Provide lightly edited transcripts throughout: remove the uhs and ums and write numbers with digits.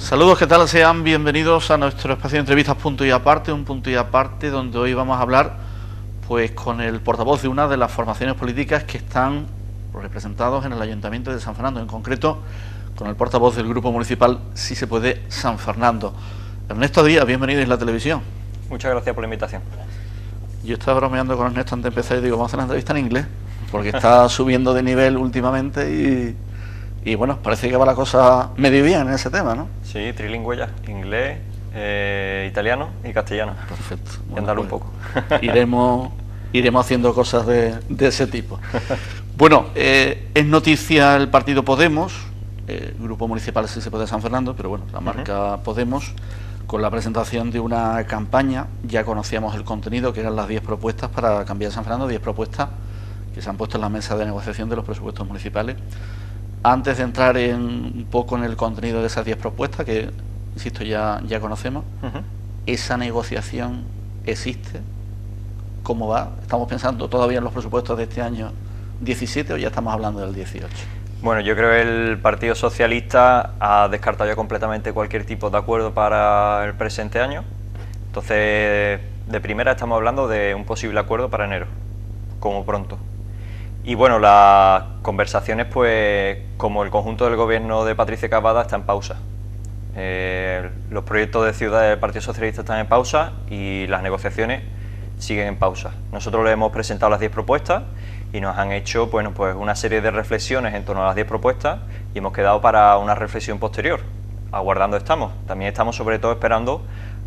Saludos, ¿qué tal? Sean bienvenidos a nuestro espacio de entrevistas Punto y Aparte, un punto y aparte donde hoy vamos a hablar pues con el portavoz de una de las formaciones políticas que están representados en el Ayuntamiento de San Fernando, en concreto con el portavoz del Grupo Municipal Si se Puede San Fernando. Ernesto Díaz, bienvenido a la televisión. Muchas gracias por la invitación. Yo estaba bromeando con Ernesto antes de empezar y digo, vamos a hacer la entrevista en inglés, porque está subiendo de nivel últimamente y bueno, parece que va la cosa medio bien en ese tema, ¿no? Sí, trilingüe ya, inglés, italiano y castellano. Perfecto. Y Bueno, andar pues, un poco. iremos haciendo cosas de ese tipo. Bueno, es noticia el partido Podemos, Grupo Municipal Si se Puede San Fernando, pero bueno, la marca Podemos, con la presentación de una campaña. Ya conocíamos el contenido, que eran las 10 propuestas para cambiar San Fernando, 10 propuestas que se han puesto en la mesa de negociación de los presupuestos municipales. Antes de entrar un poco en el contenido de esas 10 propuestas, que, insisto, ya conocemos, ¿esa negociación existe? ¿Cómo va? ¿Estamos pensando todavía en los presupuestos de este año 17 o ya estamos hablando del 18? Bueno, yo creo que el Partido Socialista ha descartado ya completamente cualquier tipo de acuerdo para el presente año. Entonces, de primera estamos hablando de un posible acuerdo para enero, como pronto. Y bueno, las conversaciones, pues, como el conjunto del gobierno de Patricia Cavada está en pausa. Los proyectos de ciudad del Partido Socialista están en pausa y las negociaciones siguen en pausa. Nosotros le hemos presentado las 10 propuestas y nos han hecho, bueno, pues una serie de reflexiones en torno a las 10 propuestas y hemos quedado para una reflexión posterior. Aguardando estamos. También estamos sobre todo esperando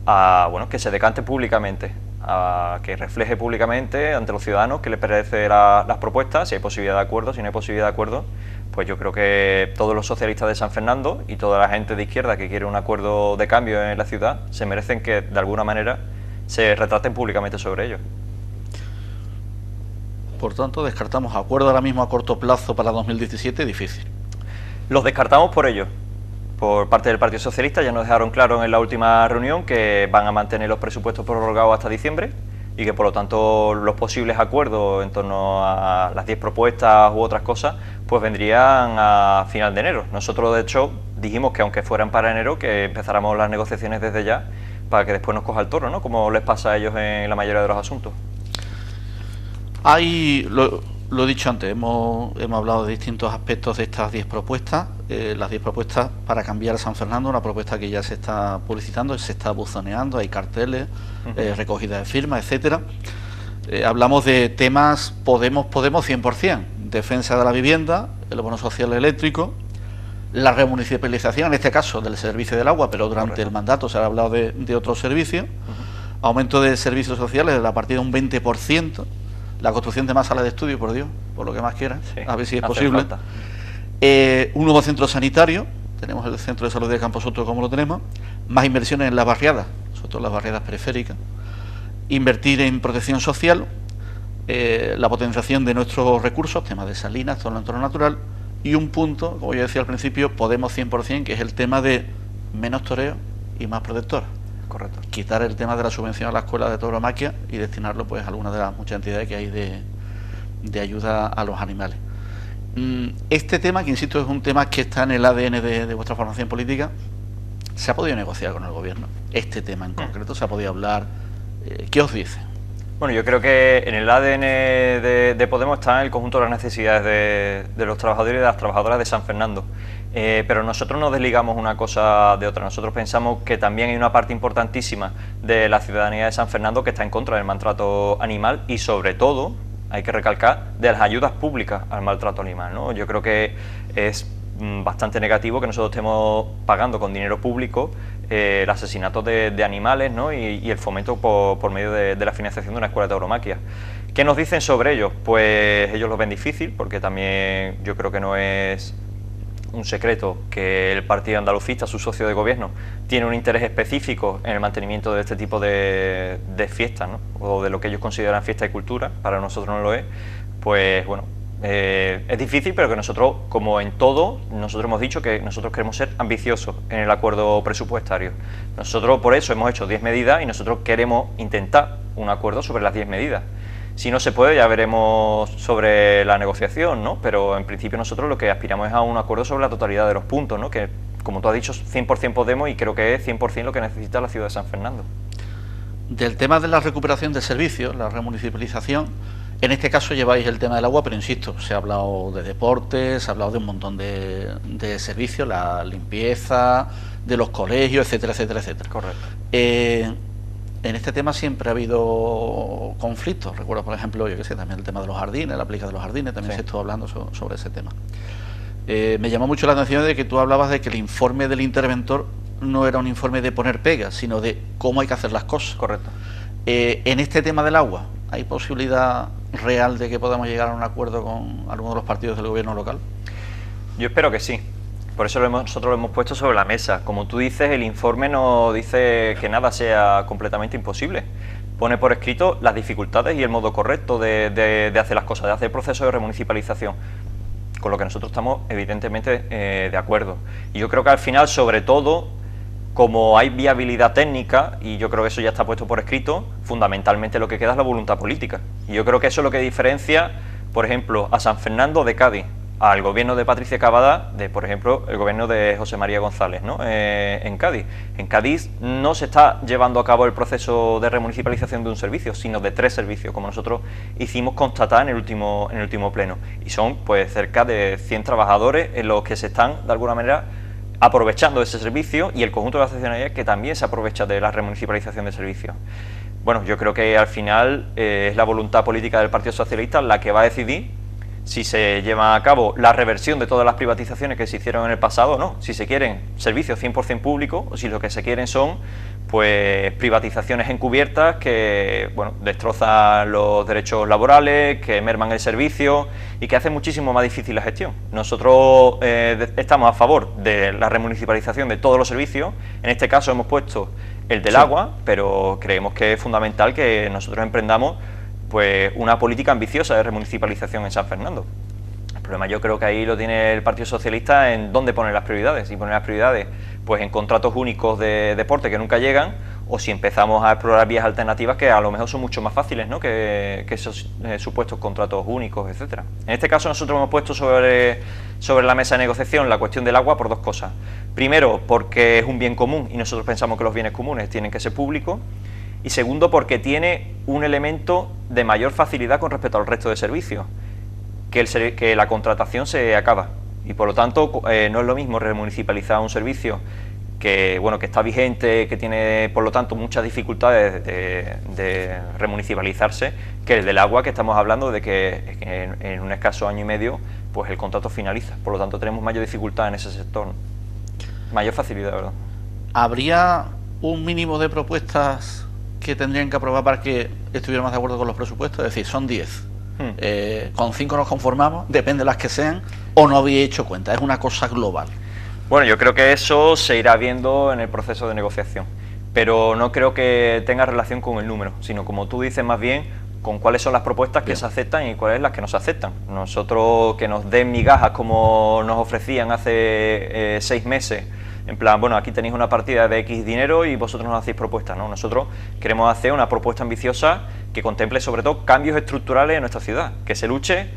a, bueno, que se decante públicamente, a que refleje públicamente ante los ciudadanos qué les parece las propuestas, si hay posibilidad de acuerdo, si no hay posibilidad de acuerdo. Pues yo creo que todos los socialistas de San Fernando y toda la gente de izquierda que quiere un acuerdo de cambio en la ciudad se merecen que de alguna manera se retraten públicamente sobre ello. Por tanto, descartamos acuerdo ahora mismo a corto plazo para 2017, difícil. Los descartamos por ello. Por parte del Partido Socialista ya nos dejaron claro en la última reunión que van a mantener los presupuestos prorrogados hasta diciembre y que por lo tanto los posibles acuerdos en torno a las 10 propuestas u otras cosas pues vendrían a final de enero. Nosotros de hecho dijimos que aunque fueran para enero que empezáramos las negociaciones desde ya para que después nos coja el toro, ¿no? Como les pasa a ellos en la mayoría de los asuntos. Lo he dicho antes, hemos hablado de distintos aspectos de estas 10 propuestas. Las 10 propuestas para cambiar San Fernando, una propuesta que ya se está publicitando, se está buzoneando, hay carteles, recogida de firmas, etcétera. Hablamos de temas Podemos 100%, defensa de la vivienda, el bono social eléctrico, la remunicipalización, en este caso del servicio del agua, pero durante el mandato se ha hablado de otros servicios, aumento de servicios sociales de la partida de un 20%, la construcción de más salas de estudio, por Dios, por lo que más quieran, sí, a ver si es posible. Un nuevo centro sanitario, tenemos el centro de salud de Camposoto como lo tenemos, más inversiones en las barriadas, sobre todo en las barriadas periféricas, invertir en protección social, la potenciación de nuestros recursos, temas de salinas, todo el entorno natural, y un punto, como yo decía al principio, Podemos 100%, que es el tema de menos toreo y más protector. Correcto. Quitar el tema de la subvención a la escuela de tauromaquia y destinarlo pues a alguna de las muchas entidades que hay de ayuda a los animales. Este tema, que insisto es un tema que está en el ADN de vuestra formación política, ¿se ha podido negociar con el gobierno? Este tema en concreto, ¿se ha podido hablar? ¿Qué os dice? Bueno, yo creo que en el ADN de Podemos está el conjunto de las necesidades de los trabajadores y de las trabajadoras de San Fernando. Pero nosotros no desligamos una cosa de otra. Nosotros pensamos que también hay una parte importantísima de la ciudadanía de San Fernando que está en contra del maltrato animal y sobre todo, hay que recalcar, de las ayudas públicas al maltrato animal, ¿no? Yo creo que es bastante negativo que nosotros estemos pagando con dinero público el asesinato de animales, ¿no? y el fomento por medio de la financiación de una escuela de tauromaquia. ¿Qué nos dicen sobre ellos? Pues ellos lo ven difícil, porque también yo creo que no es un secreto que el Partido Andalucista, su socio de gobierno, tiene un interés específico en el mantenimiento de este tipo de fiestas, ¿no? O de lo que ellos consideran fiesta y cultura, para nosotros no lo es. Pues bueno, es difícil, pero que nosotros, como en todo, nosotros hemos dicho que nosotros queremos ser ambiciosos en el acuerdo presupuestario. Nosotros por eso hemos hecho 10 medidas y nosotros queremos intentar un acuerdo sobre las 10 medidas. Si no se puede, ya veremos sobre la negociación, ¿no? Pero en principio nosotros lo que aspiramos es a un acuerdo sobre la totalidad de los puntos, ¿no? Que como tú has dicho, 100% Podemos, y creo que es 100% lo que necesita la ciudad de San Fernando. Del tema de la recuperación de servicios, la remunicipalización, en este caso lleváis el tema del agua, pero insisto, se ha hablado de deportes, se ha hablado de un montón de servicios, la limpieza, de los colegios, etcétera, etcétera, etcétera. Correcto. En este tema siempre ha habido conflictos. Recuerdo, por ejemplo, yo que sé, también el tema de los jardines, la aplicación de los jardines, también se estuvo hablando sobre ese tema. Me llamó mucho la atención de que tú hablabas de que el informe del interventor no era un informe de poner pegas, sino de cómo hay que hacer las cosas. Correcto. En este tema del agua, ¿hay posibilidad real de que podamos llegar a un acuerdo con alguno de los partidos del gobierno local? Yo espero que sí. Por eso nosotros lo hemos puesto sobre la mesa. Como tú dices, el informe no dice que nada sea completamente imposible. Pone por escrito las dificultades y el modo correcto de hacer las cosas, de hacer el proceso de remunicipalización, con lo que nosotros estamos evidentemente de acuerdo. Y yo creo que al final, sobre todo, como hay viabilidad técnica, y yo creo que eso ya está puesto por escrito, fundamentalmente lo que queda es la voluntad política. Y yo creo que eso es lo que diferencia, por ejemplo, a San Fernando de Cádiz, al gobierno de Patricia Cavada, de, por ejemplo, el gobierno de José María González, ¿no? En Cádiz. En Cádiz no se está llevando a cabo el proceso de remunicipalización de un servicio, sino de 3 servicios, como nosotros hicimos constatar en el último pleno. Y son, pues, cerca de 100 trabajadores en los que se están, de alguna manera, aprovechando de ese servicio, y el conjunto de la accionariat que también se aprovecha de la remunicipalización de servicios. Bueno, yo creo que al final es la voluntad política del Partido Socialista la que va a decidir si se lleva a cabo la reversión de todas las privatizaciones que se hicieron en el pasado o no, si se quieren servicios 100% públicos o si lo que se quieren son, pues, privatizaciones encubiertas que, bueno, destrozan los derechos laborales, que merman el servicio y que hacen muchísimo más difícil la gestión. Nosotros estamos a favor de la remunicipalización de todos los servicios. En este caso hemos puesto el del agua, pero creemos que es fundamental que nosotros emprendamos, pues, una política ambiciosa de remunicipalización en San Fernando. El problema yo creo que ahí lo tiene el Partido Socialista en dónde poner las prioridades. Y poner las prioridades, pues, en contratos únicos de deporte que nunca llegan, o si empezamos a explorar vías alternativas que a lo mejor son mucho más fáciles, ¿no?, que esos supuestos contratos únicos, etcétera. En este caso nosotros hemos puesto sobre la mesa de negociación la cuestión del agua por 2 cosas. Primero, porque es un bien común y nosotros pensamos que los bienes comunes tienen que ser públicos. Y segundo, porque tiene un elemento de mayor facilidad con respecto al resto de servicios, que la contratación se acaba. Y por lo tanto, no es lo mismo remunicipalizar un servicio que, bueno, que está vigente, que tiene por lo tanto muchas dificultades de remunicipalizarse, que el del agua, que estamos hablando de que en un escaso año y medio, pues el contrato finaliza. Por lo tanto, tenemos mayor dificultad en ese sector, ¿no? Mayor facilidad, ¿verdad? ¿Habría un mínimo de propuestas que tendrían que aprobar para que estuviéramos de acuerdo con los presupuestos? Es decir, son 10. Con 5 nos conformamos, depende de las que sean, o no había hecho cuenta, es una cosa global. Bueno, yo creo que eso se irá viendo en el proceso de negociación, pero no creo que tenga relación con el número, sino, como tú dices, más bien con cuáles son las propuestas que se aceptan y cuáles las que no se aceptan. Nosotros, que nos den migajas como nos ofrecían hace 6 meses, en plan, bueno, aquí tenéis una partida de X dinero y vosotros nos hacéis propuestas, ¿no? Nosotros queremos hacer una propuesta ambiciosa que contemple sobre todo cambios estructurales en nuestra ciudad, que se luche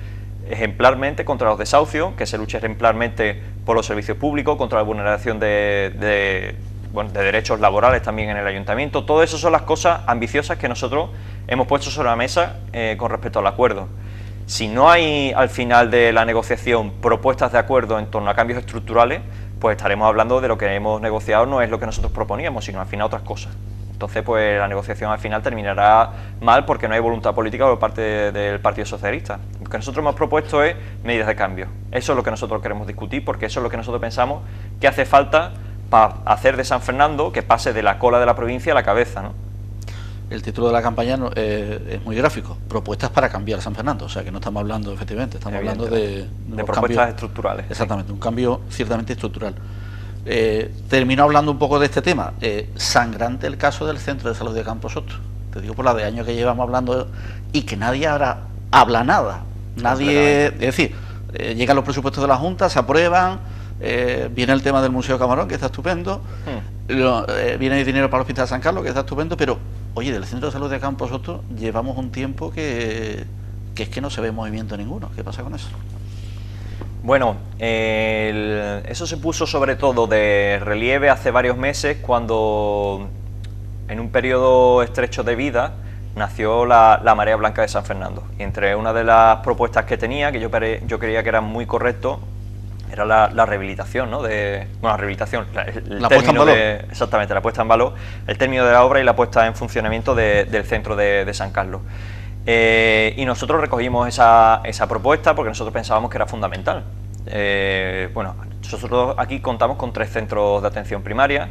ejemplarmente contra los desahucios, que se luche ejemplarmente por los servicios públicos, contra la vulneración de derechos laborales también en el ayuntamiento. Todo eso son las cosas ambiciosas que nosotros hemos puesto sobre la mesa con respecto al acuerdo. Si no hay al final de la negociación propuestas de acuerdo en torno a cambios estructurales, pues estaremos hablando de lo que hemos negociado, no es lo que nosotros proponíamos, sino al final otras cosas. Entonces, pues la negociación al final terminará mal porque no hay voluntad política por parte del Partido Socialista. Lo que nosotros hemos propuesto es medidas de cambio. Eso es lo que nosotros queremos discutir, porque eso es lo que nosotros pensamos que hace falta para hacer de San Fernando que pase de la cola de la provincia a la cabeza, ¿no? El título de la campaña es muy gráfico, propuestas para cambiar San Fernando, o sea que no estamos hablando, efectivamente, estamos hablando de propuestas cambios estructurales. Exactamente, sí. Un cambio ciertamente estructural. Termino hablando un poco de este tema. Sangrante el caso del Centro de Salud de Camposoto. Te digo por la de años que llevamos hablando y que nadie ahora habla nada. Nadie, es decir, llegan los presupuestos de la Junta, se aprueban, viene el tema del Museo Camarón, que está estupendo, viene el dinero para el Hospital de San Carlos, que está estupendo, pero oye, del Centro de Salud de Camposoto llevamos un tiempo que es que no se ve movimiento ninguno. ¿Qué pasa con eso? Bueno, eso se puso sobre todo de relieve hace varios meses cuando en un periodo estrecho de vida nació la Marea Blanca de San Fernando. Y entre una de las propuestas que tenía, que yo creía que era muy correcto, era la rehabilitación, ¿no? Bueno, la rehabilitación, la puesta en valor. Exactamente, la puesta en valor, el término de la obra y la puesta en funcionamiento del centro de San Carlos. Y nosotros recogimos esa propuesta porque nosotros pensábamos que era fundamental. Bueno, nosotros aquí contamos con 3 centros de atención primaria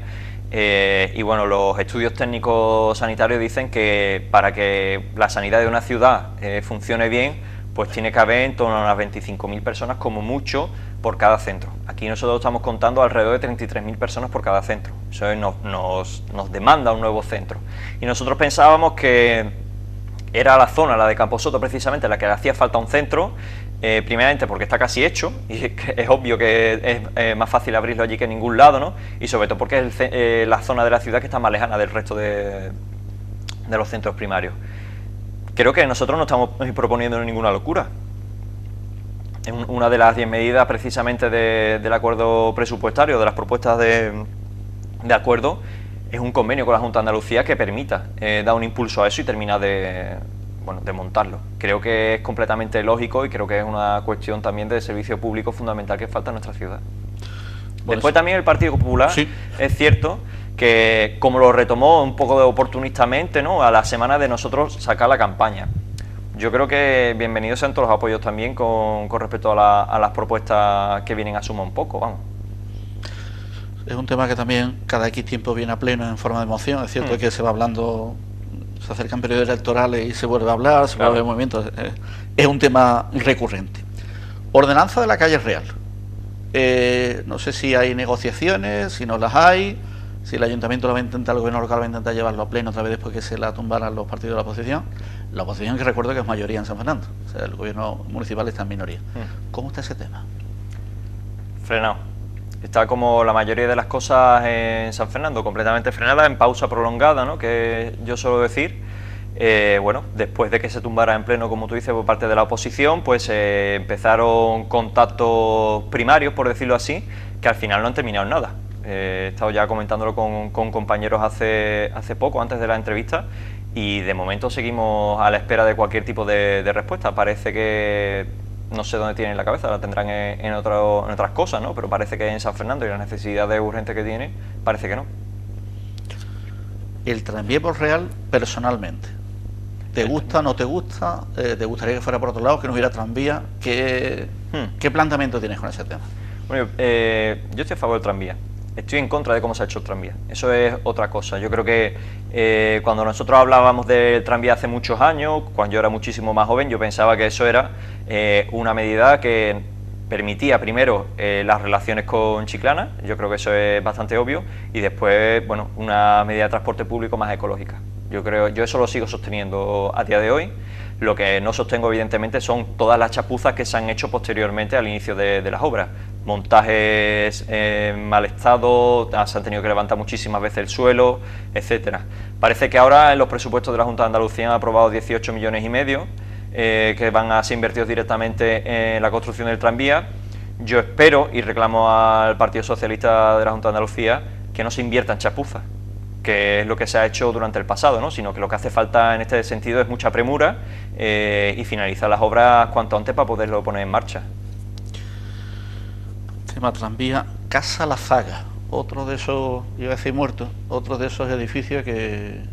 y bueno, los estudios técnicos sanitarios dicen que para que la sanidad de una ciudad funcione bien, pues tiene que haber en torno a unas 25.000 personas como mucho por cada centro. Aquí nosotros estamos contando alrededor de 33.000 personas por cada centro. Eso nos demanda un nuevo centro. Y nosotros pensábamos que era la zona, la de Camposoto precisamente, la que le hacía falta un centro, primeramente porque está casi hecho, y es obvio que es más fácil abrirlo allí que en ningún lado, ¿no? Y sobre todo porque es la zona de la ciudad que está más lejana del resto de los centros primarios. Creo que nosotros no estamos proponiendo ninguna locura. Una de las 10 medidas precisamente del acuerdo presupuestario, de las propuestas de acuerdo, es un convenio con la Junta de Andalucía que permita dar un impulso a eso y terminar de montarlo. Creo que es completamente lógico y creo que es una cuestión también de servicio público fundamental que falta en nuestra ciudad. Después también el Partido Popular, sí, es cierto que como lo retomó un poco oportunistamente, ¿no?, a la semana de nosotros sacar la campaña. Yo creo que bienvenidos sean todos los apoyos también con respecto a las propuestas que vienen a suma un poco, vamos. Es un tema que también cada X tiempo viene a pleno en forma de moción. Es cierto que se va hablando, se acercan periodos electorales y se vuelve a hablar, se vuelve a haber movimientos. Es un tema recurrente. Ordenanza de la calle Real. No sé si hay negociaciones, si no las hay, si el ayuntamiento lo va a intentar, el gobierno local va a intentar llevarlo a pleno otra vez después que se la tumbaran los partidos de la oposición. La oposición, que recuerdo que es mayoría en San Fernando, o sea, el gobierno municipal está en minoría. ¿Cómo está ese tema? Frenado. Está como la mayoría de las cosas en San Fernando, completamente frenada, en pausa prolongada, ¿no?, que yo suelo decir. Bueno, después de que se tumbara en pleno, como tú dices, por parte de la oposición, pues empezaron contactos primarios, por decirlo así, que al final no han terminado en nada. He estado ya comentándolo con compañeros hace poco, antes de la entrevista, y de momento seguimos a la espera de cualquier tipo de respuesta. Parece que no sé dónde tienen la cabeza, la tendrán en otras cosas, ¿no? Pero parece que en San Fernando y las necesidades urgentes que tiene, parece que no. El tranvía por Real, personalmente, ¿te gusta, no te gusta? ¿Te gustaría que fuera por otro lado, que no hubiera tranvía? ¿Qué planteamiento tienes con ese tema? Bueno, yo estoy a favor del tranvía. Estoy en contra de cómo se ha hecho el tranvía. Eso es otra cosa. Yo creo que cuando nosotros hablábamos del tranvía hace muchos años, cuando yo era muchísimo más joven, yo pensaba que eso era una medida que permitía primero las relaciones con Chiclana, yo creo que eso es bastante obvio, y después, bueno, una medida de transporte público más ecológica. Yo eso lo sigo sosteniendo a día de hoy. Lo que no sostengo, evidentemente, son todas las chapuzas que se han hecho posteriormente al inicio de las obras. Montajes en mal estado, se han tenido que levantar muchísimas veces el suelo, etcétera. Parece que ahora en los presupuestos de la Junta de Andalucía han aprobado 18,5 millones que van a ser invertidos directamente en la construcción del tranvía. Yo espero y reclamo al Partido Socialista de la Junta de Andalucía que no se invierta en chapuzas, que es lo que se ha hecho durante el pasado, ¿no?, sino que lo que hace falta en este sentido es mucha premura y finalizar las obras cuanto antes para poderlo poner en marcha. Tema tranvía, Casa La Zaga, otro de esos, iba a decir muertos, otro de esos edificios que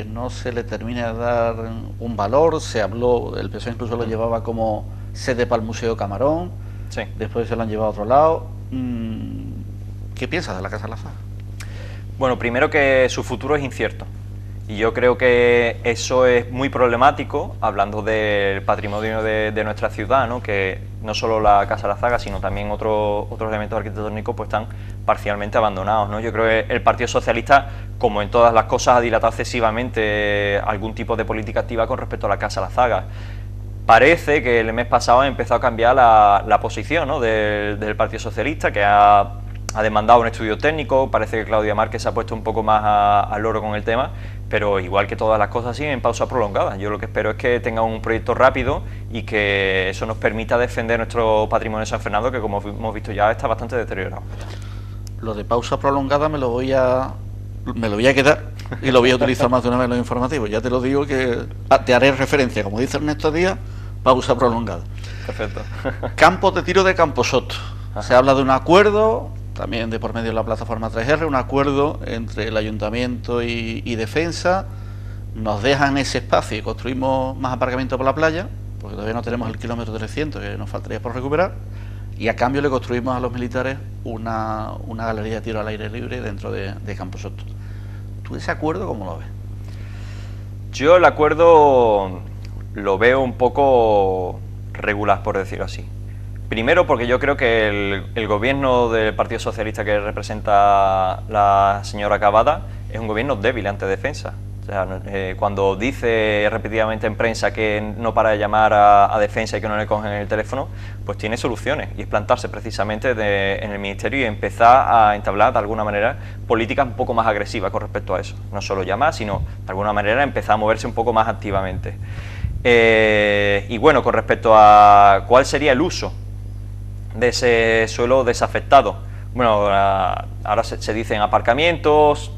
no se le termina de dar un valor. Se habló, el PSOE incluso lo llevaba como sede para el Museo Camarón, sí, después se lo han llevado a otro lado. ¿Qué piensas de la Casa La Zaga? Bueno, primero que su futuro es incierto. Y yo creo que eso es muy problemático, hablando del patrimonio de nuestra ciudad, ¿no?, que no solo la Casa La Zaga, sino también otros elementos arquitectónicos pues están parcialmente abandonados, ¿no? Yo creo que el Partido Socialista, como en todas las cosas, ha dilatado excesivamente algún tipo de política activa con respecto a la Casa La Zaga. Parece que el mes pasado ha empezado a cambiar la posición, ¿no?, del Partido Socialista, que ha ha demandado un estudio técnico, parece que Claudia Márquez se ha puesto un poco más al loro con el tema, pero igual que todas las cosas siguen en pausa prolongada. Yo lo que espero es que tenga un proyecto rápido y que eso nos permita defender nuestro patrimonio de San Fernando, que como hemos visto ya está bastante deteriorado. Lo de pausa prolongada me lo voy a quedar y lo voy a utilizar más de una vez en los informativos. Ya te lo digo, que te haré referencia, como dice Ernesto Díaz, pausa prolongada. Perfecto. Campos de tiro de Camposoto. Se habla de un acuerdo, también de por medio de la plataforma 3R, un acuerdo entre el Ayuntamiento y Defensa. Nos dejan ese espacio y construimos más aparcamiento por la playa, porque todavía no tenemos el kilómetro 300 que nos faltaría por recuperar, y a cambio le construimos a los militares una galería de tiro al aire libre dentro de Camposoto. ¿Tú ese acuerdo cómo lo ves? Yo el acuerdo lo veo un poco regular, por decirlo así. Primero porque yo creo que el gobierno del Partido Socialista que representa la señora Cavada es un gobierno débil ante Defensa. O sea, cuando dice repetidamente en prensa que no para de llamar a Defensa y que no le cogen el teléfono, pues tiene soluciones, y es plantarse precisamente en el Ministerio y empezar a entablar de alguna manera políticas un poco más agresivas con respecto a eso. No solo llamar, sino de alguna manera empezar a moverse un poco más activamente. Y bueno, con respecto a cuál sería el uso de ese suelo desafectado, bueno, ahora se dicen aparcamientos.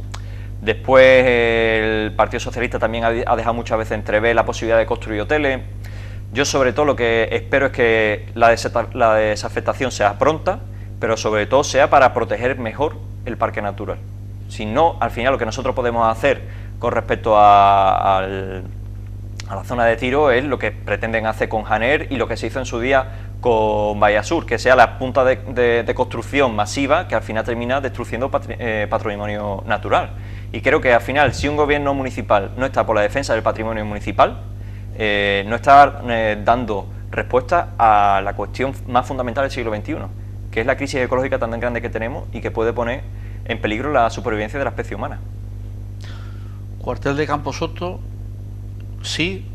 Después el Partido Socialista también ha dejado muchas veces entrever la posibilidad de construir hoteles. Yo sobre todo lo que espero es que la desafectación sea pronta, pero sobre todo sea para proteger mejor el parque natural. Si no, al final lo que nosotros podemos hacer con respecto a la zona de tiro es lo que pretenden hacer con Janer y lo que se hizo en su día con Bahía Sur, que sea la punta de construcción masiva que al final termina destruyendo patrimonio natural. Y creo que al final, si un gobierno municipal no está por la defensa del patrimonio municipal, no está dando respuesta a la cuestión más fundamental del siglo XXI, que es la crisis ecológica tan grande que tenemos y que puede poner en peligro la supervivencia de la especie humana. Cuartel de Camposoto, sí,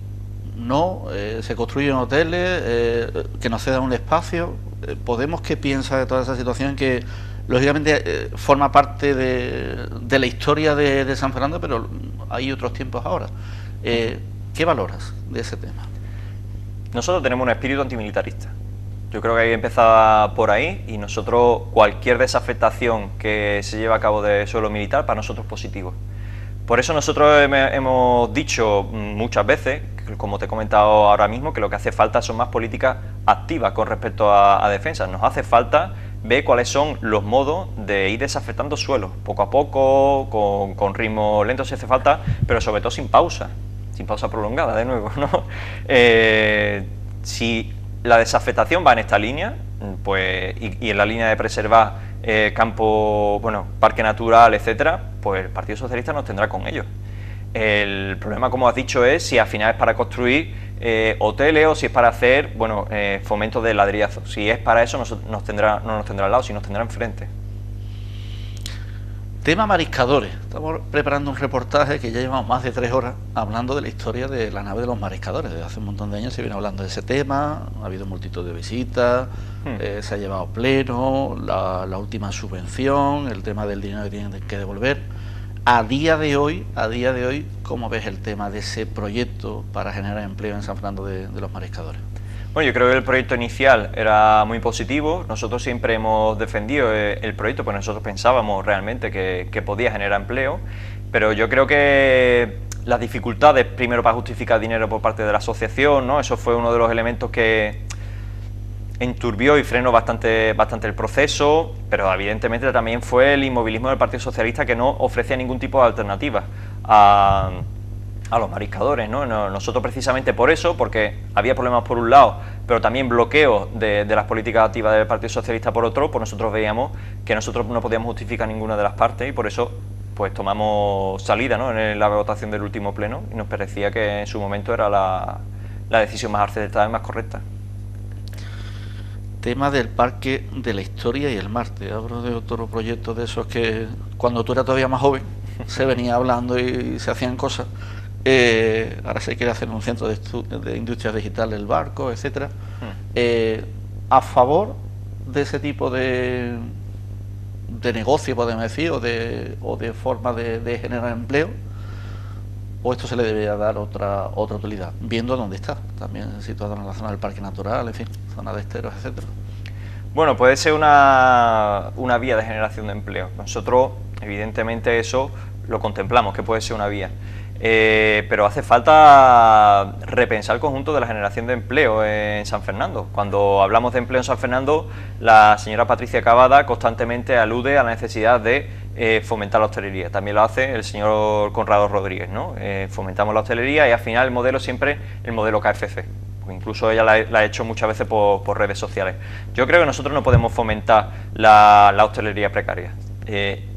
no, se construyen hoteles, que nos cedan un espacio. ¿Podemos qué piensa de toda esa situación que lógicamente forma parte de la historia de San Fernando, pero hay otros tiempos ahora? ¿Qué valoras de ese tema? Nosotros tenemos un espíritu antimilitarista. Yo creo que hay que empezar por ahí, y nosotros, cualquier desafectación que se lleve a cabo de suelo militar, para nosotros es positivo. Por eso nosotros hemos dicho muchas veces, como te he comentado ahora mismo, que lo que hace falta son más políticas activas con respecto a defensa. Nos hace falta ver cuáles son los modos de ir desafectando suelos, poco a poco, con ritmo lento si hace falta, pero sobre todo sin pausa prolongada, de nuevo, ¿no? Si la desafectación va en esta línea, pues, y en la línea de preservar campo, bueno, parque natural, etcétera, pues el Partido Socialista nos tendrá con ellos. El problema, como has dicho, es si al final es para construir hoteles o si es para hacer, bueno, fomento de ladrillazo. Si es para eso, no nos tendrá al lado, sino nos tendrá enfrente. Tema mariscadores. Estamos preparando un reportaje que ya llevamos más de 3 horas hablando de la historia de la nave de los mariscadores. Desde hace un montón de años se viene hablando de ese tema, ha habido multitud de visitas, se ha llevado pleno, la última subvención, el tema del dinero que tienen que devolver. A día de hoy, ¿cómo ves el tema de ese proyecto para generar empleo en San Fernando de los mariscadores? Bueno, yo creo que el proyecto inicial era muy positivo. Nosotros siempre hemos defendido el proyecto, porque nosotros pensábamos realmente que podía generar empleo, pero yo creo que las dificultades, primero para justificar dinero por parte de la asociación, ¿no? Eso fue uno de los elementos que enturbió y frenó bastante el proceso, pero evidentemente también fue el inmovilismo del Partido Socialista, que no ofrecía ningún tipo de alternativa a los mariscadores, ¿no? Nosotros precisamente por eso, porque había problemas por un lado, pero también bloqueo de las políticas activas del Partido Socialista por otro, pues nosotros veíamos que nosotros no podíamos justificar ninguna de las partes, y por eso pues tomamos salida, ¿no?, en la votación del último pleno, y nos parecía que en su momento era la decisión más acertada y más correcta. Tema del Parque de la Historia y el Marte. Hablo de otro proyecto de esos que cuando tú eras todavía más joven se venía hablando y se hacían cosas. Ahora se quiere hacer un centro de industrias digitales, el Barco, etcétera. ¿A favor de ese tipo de de negocio, podemos decir, o de forma de generar empleo, o esto se le debería dar otra utilidad, viendo dónde está, también situado en la zona del parque natural, en fin, zona de esteros, etcétera. Bueno, puede ser una vía de generación de empleo. Nosotros, evidentemente, eso lo contemplamos, que puede ser una vía. Pero hace falta repensar el conjunto de la generación de empleo en San Fernando. Cuando hablamos de empleo en San Fernando, la señora Patricia Cavada constantemente alude a la necesidad de fomentar la hostelería. También lo hace el señor Conrado Rodríguez, ¿no? Fomentamos la hostelería y al final el modelo siempre el modelo KFC. Incluso ella la ha hecho muchas veces por redes sociales. Yo creo que nosotros no podemos fomentar la hostelería precaria.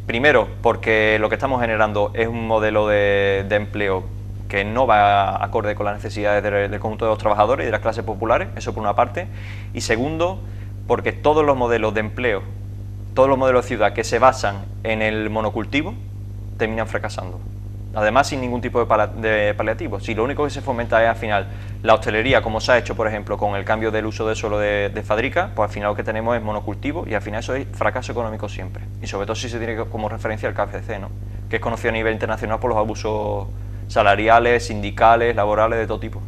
Primero, porque lo que estamos generando es un modelo de empleo que no va acorde con las necesidades del conjunto de los trabajadores y de las clases populares, eso por una parte. Y segundo, porque todos los modelos de empleo, todos los modelos de ciudad que se basan en el monocultivo, terminan fracasando. Además, sin ningún tipo de paliativo. Si lo único que se fomenta es al final la hostelería, como se ha hecho, por ejemplo, con el cambio del uso del suelo de Fadrica, pues al final lo que tenemos es monocultivo y al final eso es fracaso económico siempre. Y sobre todo si se tiene como referencia el KFC, ¿no? Que es conocido a nivel internacional por los abusos salariales, sindicales, laborales, de todo tipo.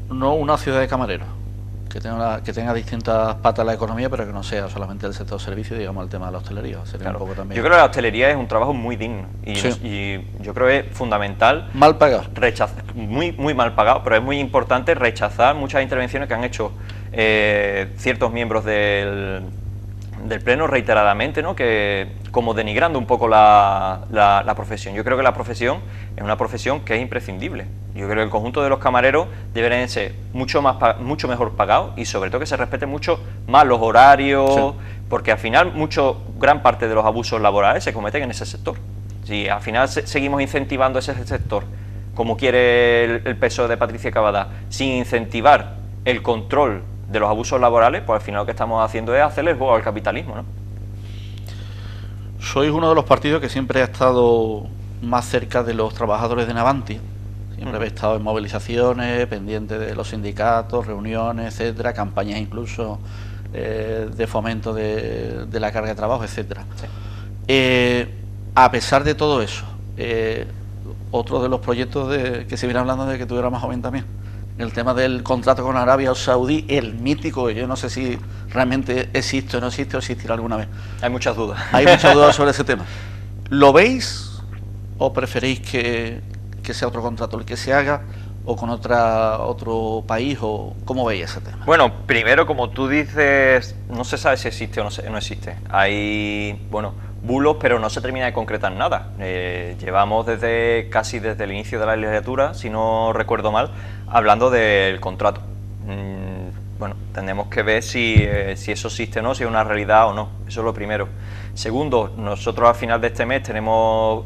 No una ciudad de camareros, que tenga distintas patas de la economía, pero que no sea solamente el sector servicio, digamos, el tema de la hostelería. Sería Claro. un poco también. Yo creo que la hostelería es un trabajo muy digno y, Sí. y yo creo que es fundamental. Mal pagado. Muy mal pagado, pero es muy importante rechazar muchas intervenciones que han hecho ciertos miembros del Pleno reiteradamente, ¿no? Que como denigrando un poco la profesión. Yo creo que la profesión es una profesión que es imprescindible. Yo creo que el conjunto de los camareros deberían ser mucho mejor pagados y sobre todo que se respeten mucho más los horarios, sí. Porque al final gran parte de los abusos laborales se cometen en ese sector. Si al final seguimos incentivando ese sector, como quiere el PSOE de Patricia Cavada, sin incentivar el control de los abusos laborales, pues al final lo que estamos haciendo es hacerle el juego al capitalismo, ¿no? Sois uno de los partidos que siempre ha estado más cerca de los trabajadores de Navantia. Siempre habéis estado en movilizaciones, pendiente de los sindicatos, reuniones, etcétera, campañas incluso de fomento de la carga de trabajo, etcétera. Sí. A pesar de todo eso, otro de los proyectos que se viene hablando de que tú eras más joven también, el tema del contrato con Arabia Saudí, el mítico, yo no sé si realmente existe o no existe o existirá alguna vez. Hay muchas dudas. Hay muchas dudas sobre ese tema. ¿Lo veis o preferís que sea otro contrato el que se haga o con otro país, o cómo veis ese tema? Bueno, primero, como tú dices, no se sabe si existe o no existe. Hay, bulos, pero no se termina de concretar nada. Llevamos casi desde el inicio de la legislatura, si no recuerdo mal, hablando del contrato. Tenemos que ver si eso existe o no, si es una realidad o no. Eso es lo primero. Segundo, nosotros al final de este mes tenemos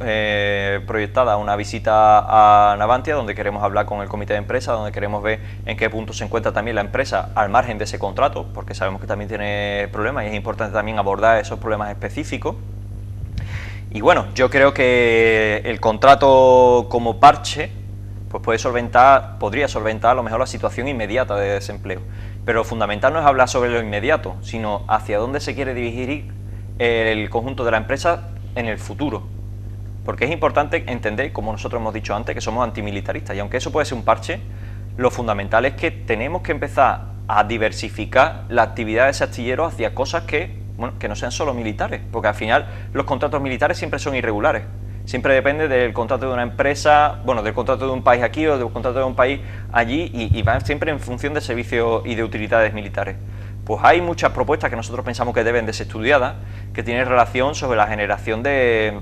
proyectada una visita a Navantia, donde queremos hablar con el comité de empresa, donde queremos ver en qué punto se encuentra también la empresa al margen de ese contrato, porque sabemos que también tiene problemas y es importante también abordar esos problemas específicos. Y bueno, yo creo que el contrato como parche pues podría solventar a lo mejor la situación inmediata de desempleo. Pero lo fundamental no es hablar sobre lo inmediato, sino hacia dónde se quiere dirigir el conjunto de la empresa en el futuro. Porque es importante entender, como nosotros hemos dicho antes, que somos antimilitaristas. Y aunque eso puede ser un parche, lo fundamental es que tenemos que empezar a diversificar la actividad de ese astillero hacia cosas que no sean solo militares. Porque al final los contratos militares siempre son irregulares. Siempre depende del contrato de una empresa, del contrato de un país aquí o del contrato de un país allí y van siempre en función de servicios y de utilidades militares. Pues hay muchas propuestas que nosotros pensamos que deben de ser estudiadas, que tienen relación sobre la generación de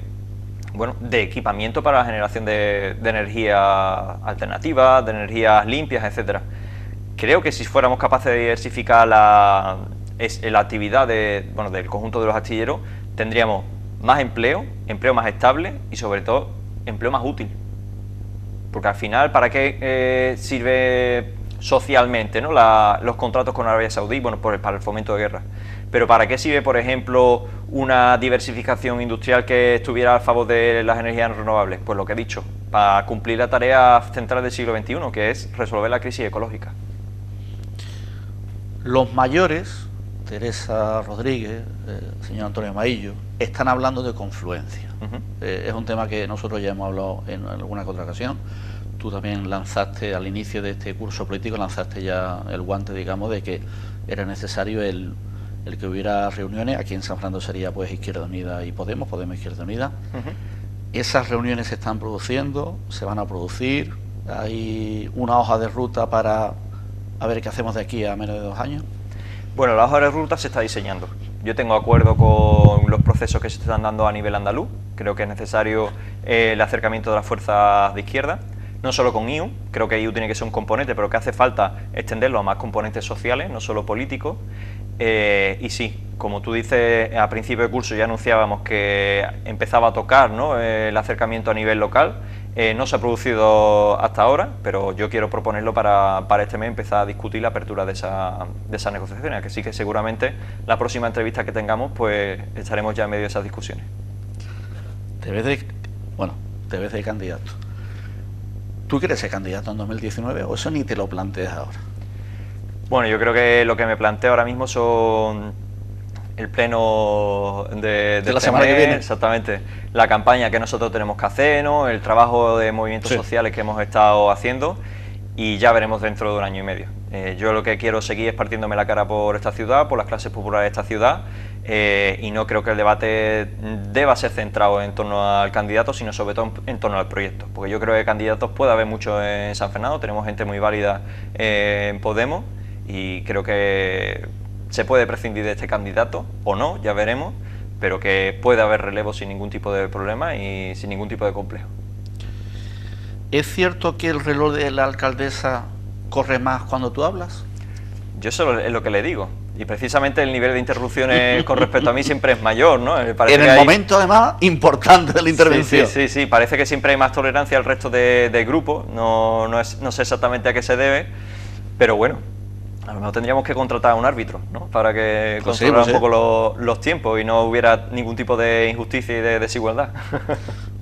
equipamiento para la generación de energía alternativa, de energías limpias, etcétera. Creo que si fuéramos capaces de diversificar la actividad del conjunto de los astilleros, tendríamos más empleo más estable y sobre todo empleo más útil. Porque al final, ¿para qué sirve socialmente, ¿no? Los contratos con Arabia Saudí? Para el fomento de guerra. Pero ¿para qué sirve, por ejemplo, una diversificación industrial que estuviera a favor de las energías renovables? Pues lo que he dicho, para cumplir la tarea central del siglo XXI, que es resolver la crisis ecológica. Los mayores Teresa Rodríguez, señor Antonio Maillo, están hablando de confluencia. Es un tema que nosotros ya hemos hablado en alguna que otra ocasión. Tú también lanzaste al inicio de este curso político, lanzaste ya el guante, digamos, de que era necesario el que hubiera reuniones. Aquí en San Fernando sería pues Izquierda Unida y Podemos, Izquierda Unida. Esas reuniones se están produciendo, se van a producir. Hay una hoja de ruta para a ver qué hacemos de aquí a menos de 2 años. Bueno, la hoja de ruta se está diseñando. Yo tengo acuerdo con los procesos que se están dando a nivel andaluz. Creo que es necesario el acercamiento de las fuerzas de izquierda, no solo con IU. Creo que IU tiene que ser un componente, pero que hace falta extenderlo a más componentes sociales, no solo políticos. Y sí, como tú dices, a principio de curso ya anunciábamos que empezaba a tocar, ¿no?, el acercamiento a nivel local. No se ha producido hasta ahora, pero yo quiero proponerlo para este mes, empezar a discutir la apertura de esas negociaciones, que sí que seguramente la próxima entrevista que tengamos pues estaremos ya en medio de esas discusiones. Te ves de candidato. ¿Tú quieres ser candidato en 2019 o eso ni te lo planteas ahora? Bueno, yo creo que lo que me planteo ahora mismo son el pleno de la semana que viene. Exactamente, la campaña que nosotros tenemos que hacer, ¿no?, el trabajo de movimientos sociales que hemos estado haciendo, y ya veremos dentro de 1 año y medio. Yo lo que quiero seguir es partiéndome la cara por esta ciudad, por las clases populares de esta ciudad, y no creo que el debate deba ser centrado en torno al candidato, sino sobre todo en torno al proyecto, porque yo creo que candidatos puede haber muchos en San Fernando, tenemos gente muy válida en Podemos, y creo que se puede prescindir de este candidato o no, ya veremos, pero que puede haber relevo sin ningún tipo de problema y sin ningún tipo de complejo. ¿Es cierto que el reloj de la alcaldesa corre más cuando tú hablas? Yo eso es lo que le digo, y precisamente el nivel de interrupciones con respecto a mí siempre es mayor, ¿no? En el momento, además, importante de la intervención. Sí, parece que siempre hay más tolerancia al resto del grupo, no sé exactamente a qué se debe, pero bueno, a lo mejor tendríamos que contratar a un árbitro, ¿no?, para que controlara un poco los tiempos y no hubiera ningún tipo de injusticia y de desigualdad.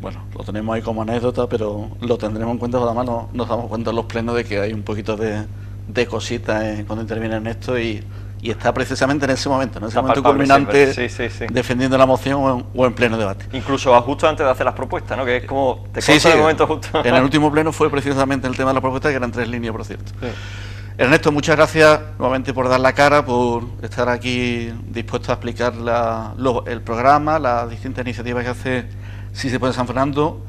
Bueno, lo tenemos ahí como anécdota, pero lo tendremos en cuenta, además nos damos cuenta en los plenos de que hay un poquito de cositas cuando interviene Ernesto y está precisamente en ese momento, culminante, defendiendo la moción o en pleno debate. Incluso justo antes de hacer las propuestas, ¿no?, que es como te consta el momento justo. En el último pleno fue precisamente el tema de la propuesta, que eran 3 líneas, por cierto. Sí. Ernesto, muchas gracias nuevamente por dar la cara, por estar aquí dispuesto a explicar el programa, las distintas iniciativas que hace Si se puede San Fernando.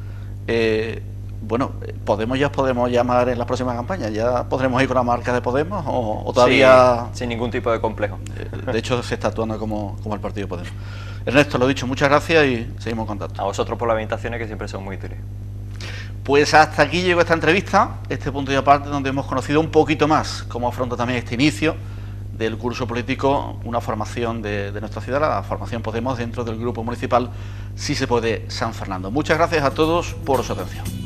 Podemos llamar en las próximas campañas, ya podremos ir con la marca de Podemos o todavía... Sí, sin ningún tipo de complejo. De hecho, se está actuando como el partido Podemos. Ernesto, lo dicho, muchas gracias y seguimos en contacto. A vosotros por las invitaciones, que siempre son muy útiles. Pues hasta aquí llegó esta entrevista, este punto y aparte, donde hemos conocido un poquito más cómo afronta también este inicio del curso político, una formación de nuestra ciudad, la formación Podemos dentro del grupo municipal Si se puede San Fernando. Muchas gracias a todos por su atención.